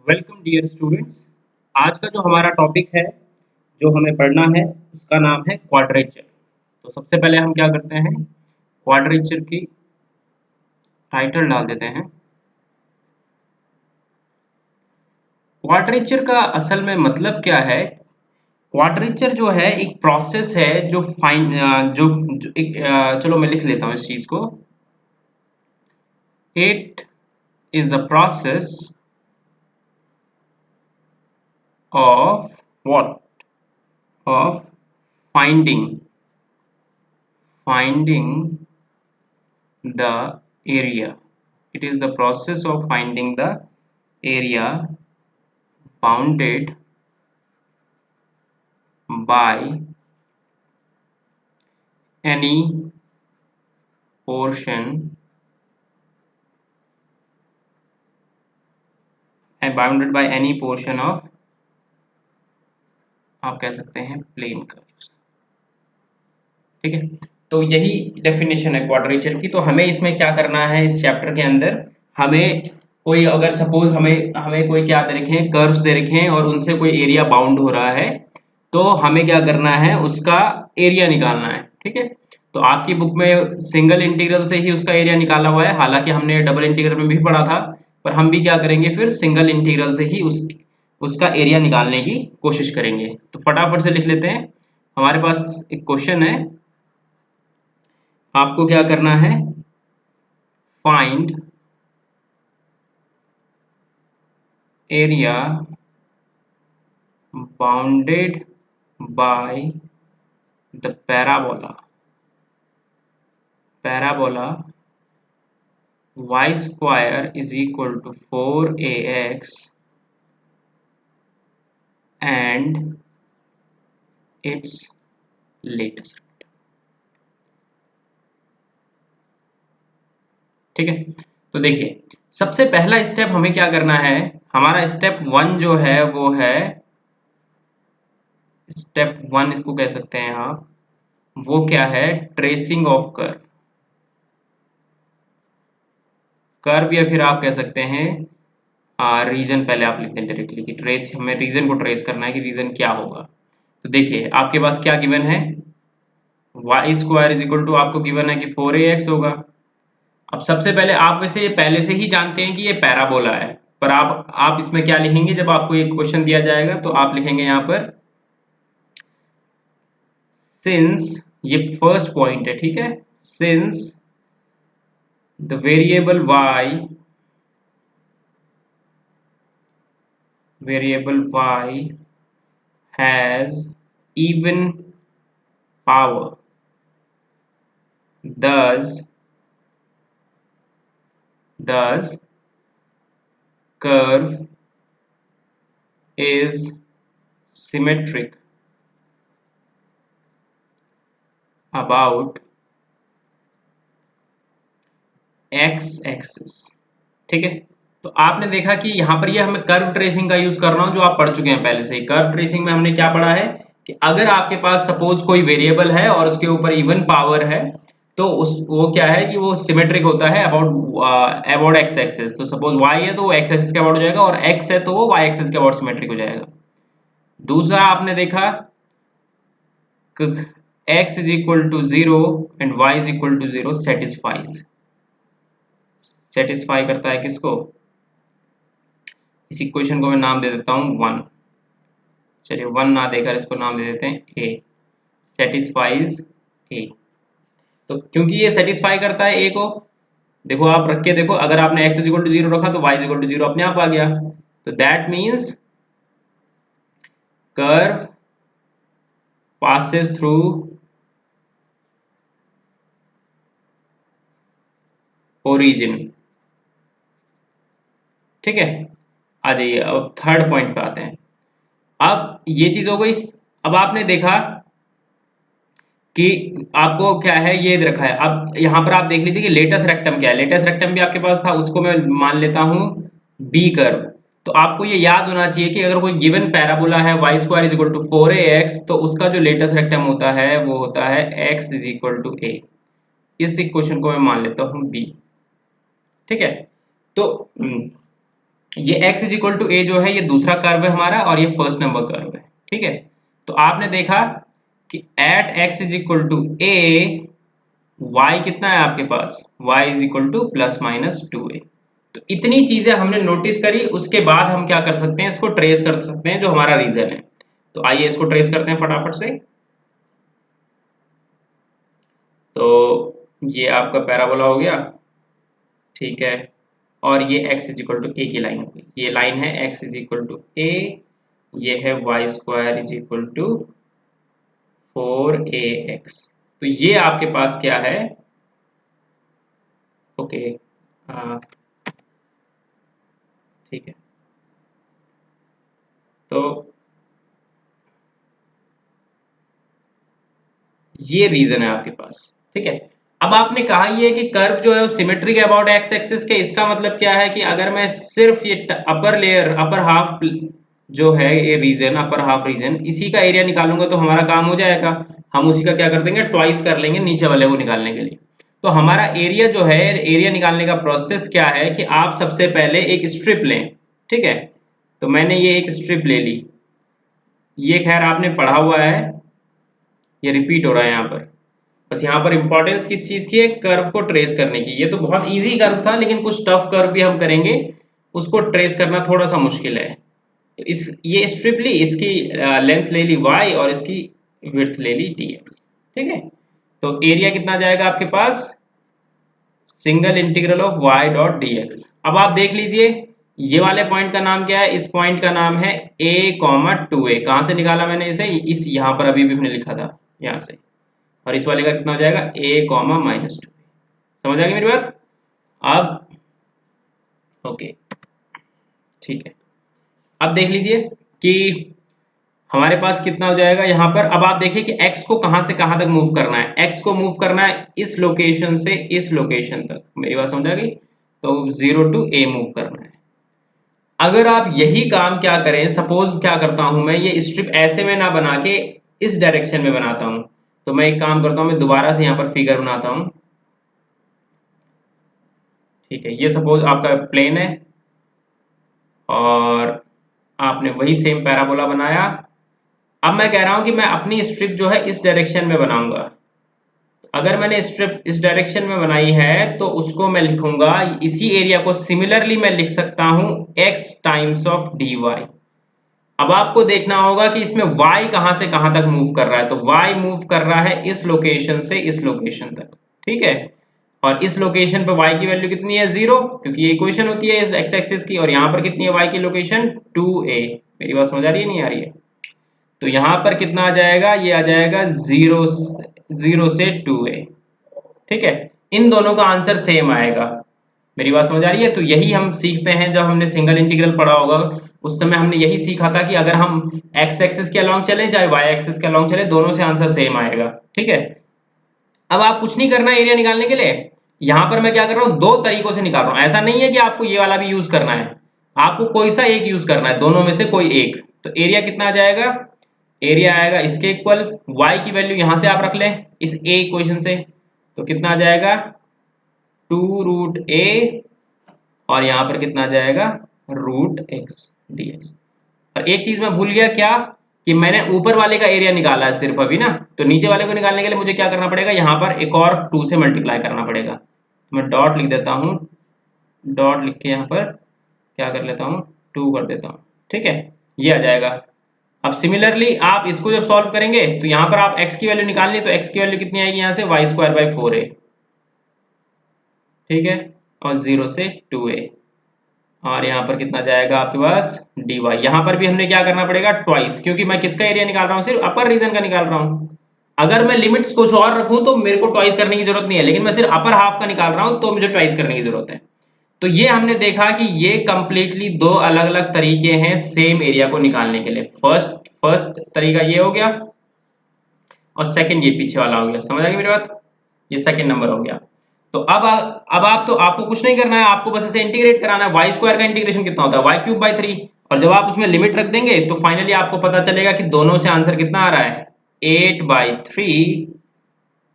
Welcome dear students. आज का जो हमारा टॉपिक है, जो हमें पढ़ना है, उसका नाम है क्वाड्रेचर। तो सबसे पहले हम क्या करते हैं, क्वाड्रेचर की टाइटल डाल देते हैं। क्वाड्रेचर का असल में मतलब क्या है? क्वाड्रेचर जो है एक प्रोसेस है जो जो एक चलो मैं लिख लेता हूँ इस चीज को। It is a process of what? Of finding the area. It is the process of finding the area bounded by any portion and bounded by any portion of, आप कह सकते हैं, प्लेन कर्व्स। ठीक है, तो यही डेफिनेशन है quadrature की। तो हमें इसमें क्या करना है, इस चैप्टर के अंदर हमें कोई, अगर सपोज हमें हमें कोई क्या दे रखे हैं, कर्व्स दे रखे हैं और उनसे कोई एरिया बाउंड हो रहा है, तो हमें क्या करना है, उसका एरिया निकालना है। ठीक है, तो आपकी बुक में सिंगल इंटीग्रल से ही उसका एरिया निकाला हुआ है, हालांकि हमने डबल इंटीग्रल में भी पढ़ा था, पर हम भी क्या करेंगे, फिर सिंगल इंटीग्रल से ही उसका एरिया निकालने की कोशिश करेंगे। तो फटाफट से लिख लेते हैं। हमारे पास एक क्वेश्चन है, आपको क्या करना है, find area bounded by the parabola y square is equal to 4ax and its latest। ठीक है, तो देखिए सबसे पहला स्टेप हमें क्या करना है, हमारा स्टेप 1 जो है वो है, स्टेप 1 इसको कह सकते हैं आप, वो क्या है, ट्रेसिंग ऑफ कर्व या फिर आप कह सकते हैं रीजन। पहले आप लिखते हैं डायरेक्टली कि ट्रेस, हमें रीजन को ट्रेस करना है कि रीजन क्या होगा। तो देखिए आपके पास क्या गिवन है, y square is equal to, आपको गिवन है कि 4ax होगा। अब सबसे पहले आप वैसे ये पहले से ही जानते हैं कि ये पैराबोला है, पर आप इसमें क्या लिखेंगे, जब आपको एक क्वेश्चन दिया जाएगा तो आप लिखेंगे यहाँ पर सिंस, ये फर्स्ट पॉइंट है, ठीक है, since the variable y has even power, thus curve is symmetric about x axis। ठीक है, तो आपने देखा कि यहाँ पर ये हमें कर्व ट्रेसिंग का यूज कर रहा हूँ, जो आप पढ़ चुके हैं पहले से ही। कर्व ट्रेसिंग में हमने क्या पढ़ा है कि अगर आपके पास सपोज कोई वेरिएबल है और उसके ऊपर इवन पावर है, तो उस वो क्या है कि वो सिमेट्रिक होता है अबाउट एक्स एक्सिस। तो सपोज y है तो वो एक्स एक्सिस के अबाउट हो जाएगा, और x है तो वो y एक्सिस के अबाउट सिमेट्रिक हो जाएगा। दूसरा आपने देखा x is equal to 0 and y is equal to 0 satisfy करता है किसको, इस इक्वेशन को मैं नाम दे देता हूँ 1। चलिए 1 ना देकर इसको नाम दे देते हैं a, सेटिस्फाइज a। तो क्योंकि ये सेटिस्फाई करता है a को, देखो आप रख के देखो, अगर आपने x इज इक्वल टू 0 रखा तो y इज इक्वल टू 0 अपने आप आ गया। तो that means curve passes through origin। ठीक है, आ जाइए अब थर्ड पॉइंट पे आते हैं। अब ये चीज हो गई। अब आपने देखा कि आपको क्या है, ये रखा है। अब यहाँ पर आप देख लीजिए कि लेटेस्ट रेक्टम क्या है। लेटेस्ट रेक्टम भी आपके पास था, उसको मैं मान लेता हूँ बी कर्व। तो आपको ये याद होना चाहिए कि अगर कोई गिवन पैराबोला है y square is equal to 4ax, तो उसका जो लेटेस्ट रेक्टम होता है वो होता है x is equal to a। इस इक्वेशन को मैं मान लेता हूँ बी। ठीक है, तो ये x इज इक्वल टू ए जो है ये दूसरा कर्व है हमारा और ये फर्स्ट नंबर कर्व है, ठीक है। तो आपने देखा कि at x is equal to a y कितना है आपके पास, y is equal to plus minus 2a। तो इतनी चीजें हमने नोटिस करी, उसके बाद हम क्या कर सकते हैं, इसको ट्रेस कर सकते हैं जो हमारा रीजन है। तो आइए इसको ट्रेस करते हैं फटाफट से। तो ये आपका पैराबोला हो गया, ठीक है। और ये x is equal to a की लाइन होगी, ये लाइन है x is equal to a, ये है y square is equal to 4ax। तो ये आपके पास क्या है, ओके, ठीक है। तो ये रीजन है आपके पास, ठीक है। अब आपने कहा ये कि कर्व जो है वो सिमेट्रिक अबाउट एक्स एक्सिस के, इसका मतलब क्या है कि अगर मैं सिर्फ ये अपर लेयर, अपर हाफ जो है ये रीजन, अपर हाफ रीजन, इसी का एरिया निकालूंगा तो हमारा काम हो जाएगा। हम उसी का क्या कर देंगे, ट्वाइस कर लेंगे नीचे वाले को निकालने के लिए। तो हमारा एरिया जो है, एरिया निकालने का प्रोसेस क्या है कि आप सबसे पहले एक स्ट्रिप लें, ठीक है। तो मैंने ये एक स्ट्रिप ले ली, ये खैर आपने पढ़ा हुआ है, ये रिपीट हो रहा है यहाँ पर। बस यहाँ पर इंपॉर्टेंस किस चीज की है, कर्व को ट्रेस करने की। ये तो बहुत इजी कर्व था, लेकिन कुछ टफ कर्व भी हम करेंगे, उसको ट्रेस करना थोड़ा सा मुश्किल है। तो इस ये स्ट्रिप ली, इसकी लेंथ ले ली y और इसकी विड्थ ले ली dx, ठीक है। तो एरिया कितना जाएगा आपके पास, single integral of y dot dx। अब आप देख लीजिए, ये वाले पॉइंट का नाम क्या है, इस पॉइंट का नाम है a, 2a। कहाँ से निकाला मैंने इसे, इस यहाँ पर अभी भी हमने लिखा था, यहाँ से। और इस वाले का कितना हो जाएगा, a कॉमा माइनस 2। समझ आ गई मेरी बात। अब ओके, ठीक है। अब देख लीजिए कि हमारे पास कितना हो जाएगा यहाँ पर। अब आप देखिए कि x को कहाँ से कहाँ तक मूव करना है, x को मूव करना है इस लोकेशन से इस लोकेशन तक। मेरी बात समझ आ गई। तो 0 टू a मूव करना है। अगर आप यही काम क्या करें, सपोज क्या करता हूं मैं, ये स्ट्रिप ऐसे में ना बना के इस डायरेक्शन में बनाता हूं। तो मैं एक काम करता हूं, मैं दोबारा से यहाँ पर फिगर बनाता हूं, ठीक है। ये सपोज आपका प्लेन है और आपने वही सेम पैराबोला बनाया। अब मैं कह रहा हूं कि मैं अपनी स्ट्रिप जो है इस डायरेक्शन में बनाऊंगा। अगर मैंने स्ट्रिप इस डायरेक्शन में बनाई है तो उसको मैं लिखूंगा, इसी एरिया को सिमिलरली मैं लिख सकता हूं x टाइम्स ऑफ dy। अब आपको देखना होगा कि इसमें y कहां से कहां तक मूव कर रहा है। तो y मूव कर रहा है इस लोकेशन से इस लोकेशन तक, ठीक है। और इस लोकेशन पर y की वैल्यू कितनी है, 0, क्योंकि ये इक्वेशन होती है इस x एक्सिस की। और यहाँ पर कितनी है y की लोकेशन, 2a। मेरी बात समझ आ रही है, नहीं आ रही है। तो यहाँ पर कितना आ जाएगा, ये आ जाएगा 0 से 2a, ठीक है। इन दोनों का आंसर सेम आएगा। मेरी बात समझ आ रही है। तो यही हम सीखते हैं, जब हमने सिंगल इंटीग्रल पढ़ा होगा उस समय हमने यही सीखा था कि अगर हम x एक्सिस के अलोंग चले चाहे y एक्सिस के अलोंग चले, दोनों से आंसर सेम आएगा, ठीक है। अब आप कुछ नहीं करना है एरिया निकालने के लिए। यहाँ पर मैं क्या कर रहा हूँ, दो तरीकों से निकाल रहा हूँ। ऐसा नहीं है कि आपको ये वाला भी यूज करना है, आपको कोई सा एक यूज करना है, दोनों में से कोई एक। तो एरिया कितना आ जाएगा, एरिया आएगा इसके इक्वल, y की वैल्यू यहां से आप रख लें इस a इक्वेशन से। तो कितना आ जाएगा, 2√a, और यहाँ पर कितना आ जाएगा, √x dx। और एक चीज मैं भूल गया, क्या, कि मैंने ऊपर वाले का एरिया निकाला है सिर्फ अभी ना। तो नीचे वाले को निकालने के लिए मुझे क्या करना पड़ेगा, यहाँ पर एक और 2 से मल्टीप्लाई करना पड़ेगा। तो मैं डॉट लिख देता हूँ, डॉट लिख के यहाँ पर क्या कर लेता हूँ, 2 कर देता हूँ, ठीक है। ये आ जाएगा। अब सिमिलरली आप इसको जब सॉल्व करेंगे तो यहाँ पर आप x की वैल्यू निकालनी है। तो x की वैल्यू कितनी आएगी यहाँ से, y²/4a, ठीक है। और 0 से 2a, और यहाँ पर कितना जाएगा आपके पास, dy। यहाँ पर भी हमने क्या करना पड़ेगा, ट्वाइस, क्योंकि मैं किसका एरिया निकाल रहा हूँ, सिर्फ अपर रीजन का निकाल रहा हूँ। अगर मैं लिमिट्स कुछ और रखूँ तो मेरे को ट्वाइस करने की जरूरत नहीं है, लेकिन मैं सिर्फ अपर हाफ का निकाल रहा हूँ तो मुझे ट्वाइस करने की जरूरत है। तो ये हमने देखा कि ये कंप्लीटली दो अलग अलग तरीके हैं सेम एरिया को निकालने के लिए। फर्स्ट तरीका ये हो गया, और सेकंड ये पीछे वाला हो गया। समझ आ गई मेरी बात, ये सेकंड नंबर हो गया। तो अब आप तो आपको कुछ नहीं करना है, आपको बस इसे इंटीग्रेट कराना है। वाई स्क्वायर का इंटीग्रेशन कितना होता है, y³ by 3। और जब आप उसमें लिमिट रख देंगे तो फाइनली आपको पता चलेगा कि दोनों से आंसर कितना आ रहा है, 8/3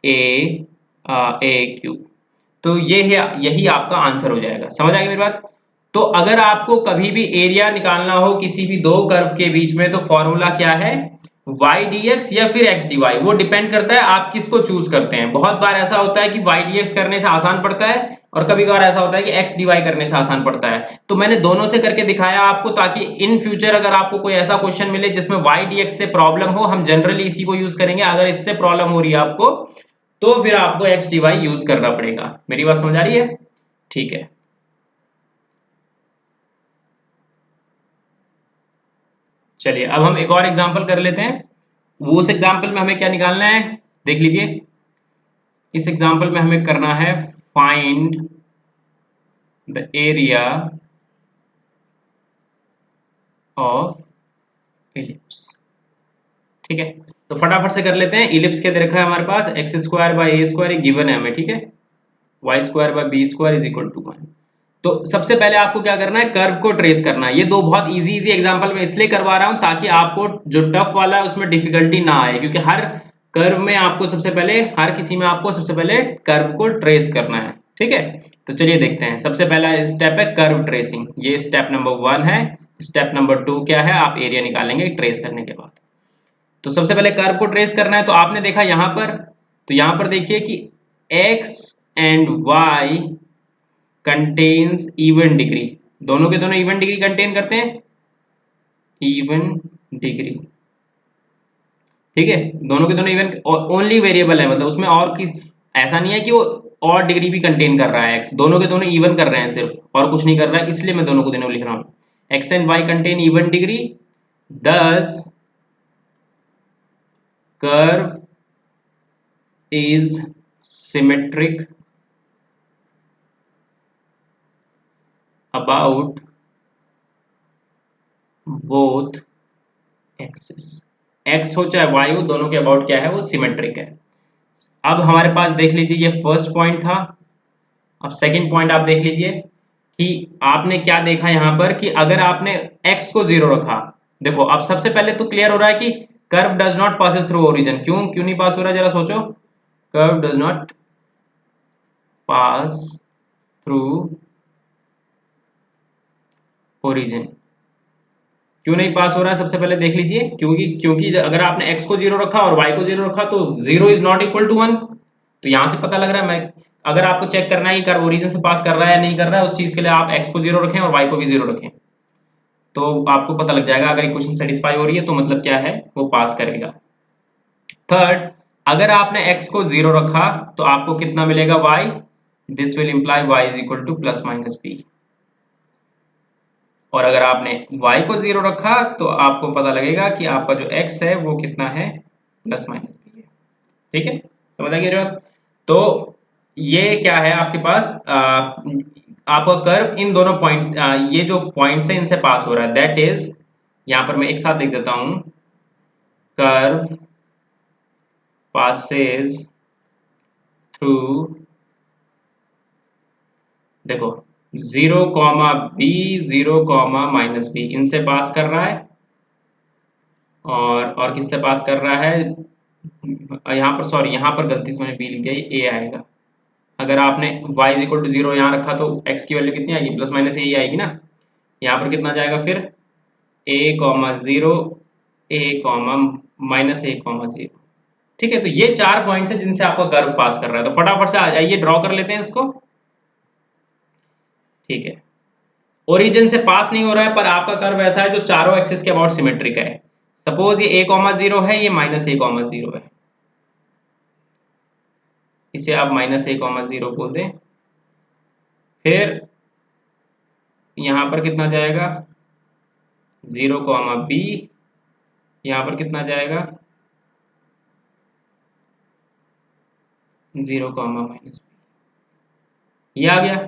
a क्यूब। तो ये है, यही आपका आंसर हो जाएगा। समझ आ गई मेरी बात। तो अगर आपको कभी भी एरिया निकालना हो किसी भी दो कर्व के बीच में तो फॉर्मूला क्या है, वाई डी एक्स या फिर एक्स डी वाई, वो डिपेंड करता है आप किसको चूज करते हैं। बहुत बार ऐसा होता है कि वाई डी एक्स करने से आसान पड़ता है और कभी कभार ऐसा होता है कि एक्स डी वाई करने से आसान पड़ता है। तो मैंने दोनों से करके दिखाया आपको, ताकि इन फ्यूचर अगर आपको कोई ऐसा क्वेश्चन मिले जिसमें वाई डी एक्स से प्रॉब्लम हो, हम जनरली इसी को यूज करेंगे। अगर इससे प्रॉब्लम हो रही है आपको तो फिर आपको एक्स डी वाई यूज करना पड़ेगा। मेरी बात समझ आ रही है? ठीक है, चलिए अब हम एक और एग्जांपल कर लेते हैं। वो उस एग्जांपल में हमें क्या निकालना है, देख लीजिए। इस एग्जांपल में हमें करना है find the area of ellipse. ठीक है, तो फटाफट से कर लेते हैं। इलिप्स क्या दे रखा है हमारे पास, x square by a square given है हमें, ठीक है। Y square by b square is equal to 1। तो सबसे पहले आपको क्या करना है, कर्व को ट्रेस करना है। ये दो बहुत इजी इजी एग्जांपल मैं इसलिए करवा रहा हूं ताकि आपको जो टफ वाला है उसमें डिफिकल्टी ना आए, क्योंकि हर कर्व में आपको सबसे पहले, हर किसी में आपको सबसे पहले कर्व को ट्रेस करना है। ठीक है, तो चलिए देखते हैं। सबसे पहला स्टेप है कर्व ट्रेसिंग, ये स्टेप नंबर 1 है। स्टेप नंबर 2 क्या है, आप एरिया निकालेंगे ट्रेस करने के बाद। तो सबसे पहले कर्व को ट्रेस करना है। तो आपने देखा यहां पर, तो यहां पर देखिए कि x and y contains even degree, दोनों के दोनों इवन डिग्री कंटेन करते हैं, इवन डिग्री। ठीक है, दोनों के दोनों इवन, ओनली वेरिएबल है, मतलब उसमें और की ऐसा नहीं है कि वो और डिग्री भी कंटेन कर रहा है। x दोनों के दोनों इवन कर रहे हैं सिर्फ, और कुछ नहीं कर रहा है, इसलिए मैं दोनों को दोनों लिख रहा हूं। x and y contain even degree, thus curve is symmetric about both axis. X हो चाहे वाई हो, दोनों के अबाउट क्या है, वो सिमेट्रिक है। अब हमारे पास देख लीजिए ये फर्स्ट पॉइंट था। अब सेकंड पॉइंट आप देख लीजिए कि आपने क्या देखा यहाँ पर कि अगर आपने एक्स को 0 रखा, देखो अब सबसे पहले तो क्लियर हो रहा है कि curve does not passes through origin. क्यों क्यों नहीं पास हो रहा है, जरा सोचो। Curve does not pass through origin, क्यों नहीं पास हो रहा है, सबसे पहले देख लीजिए। क्योंकि अगर आपने x को 0 रखा और y को 0 रखा तो 0 इज नॉट इक्वल टू 1। तो यहां से पता लग रहा है, मैं अगर आपको चेक करना है कि कर्व ओरिजिन से पास कर रहा है या नहीं कर रहा है, उस चीज के लिए आप x को 0 रखें और y को भी 0 रखें, तो आपको पता लग जाएगा। अगर इक्वेशन सेटिस्फाई हो रही है तो मतलब क्या है, वो पास करेगा। थर्ड, अगर आपने x को 0 रखा तो आपको कितना मिलेगा, y। This will imply y is equal to plus minus b। और अगर आपने y को 0 रखा तो आपको पता लगेगा कि आपका जो x है वो कितना है, प्लस माइनस b है। ठीक है, समझ आ गया आप? तो ये क्या है आपके पास, आपका कर्व इन दोनों पॉइंट्स, ये जो पॉइंट्स है इनसे पास हो रहा है, दैट इज, यहां पर मैं एक साथ लिख देता हूं, कर्व पासेज थ्रू, देखो 0 comma b, 0 comma minus b, इनसे पास कर रहा है। और किससे पास कर रहा है, यहाँ पर, सॉरी यहाँ पर गलती से मैंने बी लिख दिया, ये ए आएगा। अगर आपने y इज इक्वल टू 0 यहाँ रखा तो x की वैल्यू कितनी आएगी, प्लस माइनस ए आएगी ना। यहाँ पर कितना जाएगा फिर, a comma 0, a comma minus A comma 0। ठीक है, तो ये 4 पॉइंट्स हैं जिनसे आपका कर्व पास कर रहा है। तो फटाफट से आ जाइए, ड्रॉ कर लेते हैं इसको। ठीक है, ओरिजिन से पास नहीं हो रहा है पर आपका कर्व ऐसा है जो चारों एक्सिस के अबाउट सिमेट्रिक है। सपोज ये a कॉमा 0 है, ये माइनस ए कॉमा 0 है, इसे आप माइनस ए कॉमा 0 बोल दें। फिर यहाँ पर कितना जाएगा, 0 कॉमा बी, यहाँ पर कितना जाएगा, 0 कॉमा माइनस बी, ये आ गया।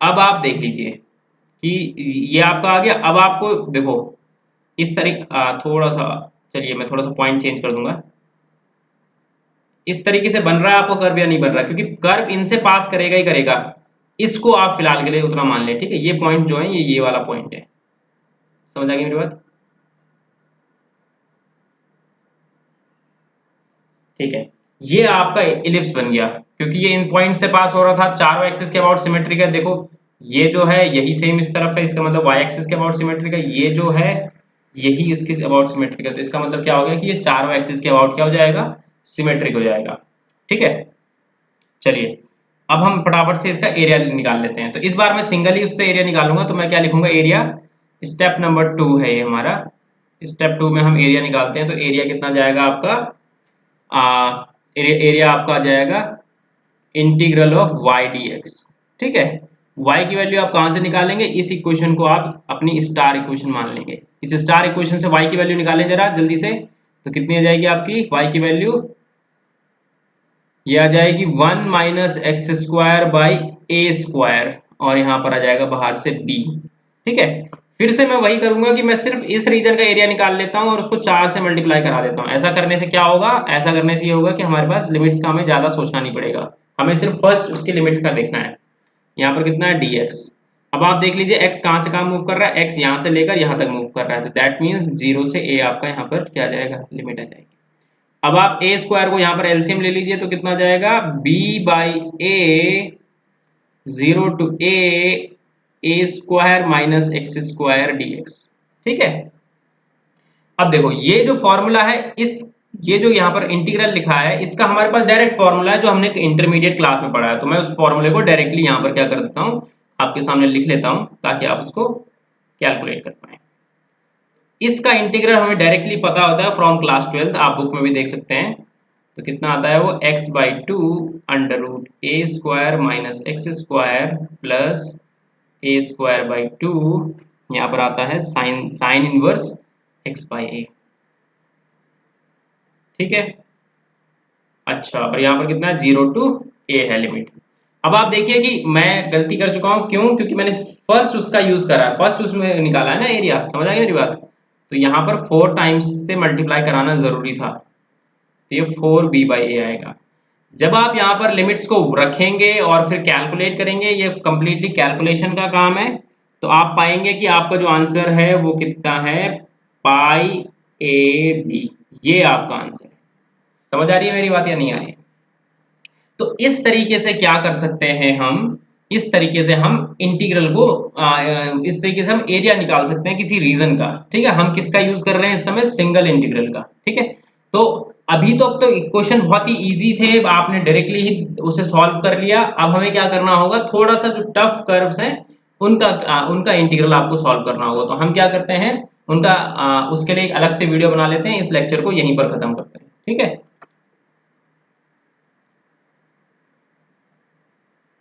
अब आप देख लीजिए कि ये आपका आ गया। अब आपको देखो इस तरीके, थोड़ा सा, चलिए मैं थोड़ा सा पॉइंट चेंज कर दूंगा। इस तरीके से बन रहा है आपको कर्व या नहीं बन रहा, क्योंकि कर्व इनसे पास करेगा ही करेगा। इसको आप फिलहाल के लिए उतना मान ले, ठीक है। ये पॉइंट जो है ये वाला पॉइंट है, समझ आ गई मेरी बात? ठीक है, ये आपका इलिप्स बन गया क्योंकि ये इन पॉइंट से पास हो रहा था, चारों एक्सिस के अबाउट सिमेट्रिक है। देखो ये जो है यही सेम इस तरफ है, इसका मतलब वाई एक्सिस के अबाउट सिमेट्रिक है। ये जो है यही इसके अबाउट सिमेट्रिक है, तो इसका मतलब क्या हो गया कि ये चारों एक्सिस के अबाउट क्या हो जाएगा, सिमेट्रिक हो जाएगा। ठीक है, चलिए अब हम फटाफट से इसका एरिया निकाल लेते हैं। तो इस बार मैं सिंगल ही उससे एरिया निकालूंगा, तो मैं क्या लिखूंगा, एरिया। स्टेप नंबर 2 है ये हमारा। स्टेप 2 में हम एरिया निकालते हैं, तो एरिया कितना जाएगा आपका, एरिया आपका आ जाएगा integral of y d x. ठीक है, y की वैल्यू आप कहाँ से निकालेंगे, इस इक्वेशन को आप अपनी स्टार इक्वेशन मान लेंगे। इस स्टार इक्वेशन से y की वैल्यू निकालें जरा जल्दी से, तो कितनी आ जाएगी आपकी y की वैल्यू, ये आ जाएगी 1 minus x square by a square, और यहाँ पर आ जाएगा बाहर से b। ठीक है, फिर से मैं वही करूंगा कि मैं सिर्फ इस रीजन का एरिया निकाल लेता हूँ और उसको 4 से मल्टीप्लाई करा देता हूँ। ऐसा करने से क्या होगा, ऐसा करने से ये होगा कि हमारे पास लिमिट्स का हमें ज़्यादा सोचना नहीं पड़ेगा, हमें सिर्फ फर्स्ट उसकी लिमिट का देखना है। यहाँ पर कितना है dx। अब आप देख लीजिए x कहाँ से कहाँ मूव कर रहा है, x यहाँ से लेकर यहाँ तक मूव कर रहा है, तो दैट मीन्स 0 से a आपका यहाँ पर क्या आ जाएगा, लिमिट आ जाएगी। अब आप a स्क्वायर को यहाँ पर एलसीएम ले लीजिए, तो कितना जाएगा, b by a 0 to a square minus x square dx। ठीक है, अब देखो ये जो फॉर्मूला है, इस ये जो यहाँ पर इंटीग्रल लिखा है, इसका हमारे पास डायरेक्ट फॉर्मूला है जो हमने इंटरमीडिएट क्लास में पढ़ा है। तो मैं उस फॉर्मूले को डायरेक्टली यहाँ पर क्या कर देता हूँ, आपके सामने लिख लेता हूँ ताकि आप उसको कैलकुलेट कर पाए। इसका इंटीग्रल हमें डायरेक्टली पता होता है फ्रॉम क्लास 12, आप बुक में भी देख सकते हैं। तो कितना आता है वो, x by 2 under root a square minus x square plus a square by 2, यहाँ पर आता है sine inverse x by a. ठीक है, अच्छा, और यहाँ पर कितना है, 0 टू a है लिमिट। अब आप देखिए कि मैं गलती कर चुका हूँ, क्यों, क्योंकि मैंने फर्स्ट उसका यूज करा है, फर्स्ट उसमें निकाला है ना एरिया, समझ आ गया मेरी बात। तो यहाँ पर 4 टाइम्स से मल्टीप्लाई कराना जरूरी था, तो ये 4b बाई ए आएगा। जब आप यहाँ पर लिमिट्स को रखेंगे और फिर कैलकुलेट करेंगे, ये कंप्लीटली कैलकुलेशन का काम है, तो आप पाएंगे कि आपका जो आंसर है वो कितना है, पाई ए बी, ये आपका आंसर है। समझ आ रही है मेरी बात या नहीं आ रही है? तो इस तरीके से क्या कर सकते हैं हम, इस तरीके से हम इंटीग्रल को इस तरीके से हम एरिया निकाल सकते हैं किसी रीजन का। ठीक है, हम किसका यूज कर रहे हैं इस समय, सिंगल इंटीग्रल का। ठीक है, तो अभी तो अब तो इक्वेशन बहुत ही इजी थे, आपने डायरेक्टली ही उसे सॉल्व कर लिया। अब हमें क्या करना होगा, थोड़ा सा जो टफ कर्व्स हैं उनका इंटीग्रल आपको सॉल्व करना होगा। तो हम क्या करते हैं, उसके लिए एक अलग से वीडियो बना लेते हैं, इस लेक्चर को यहीं पर खत्म करते हैं। ठीक है।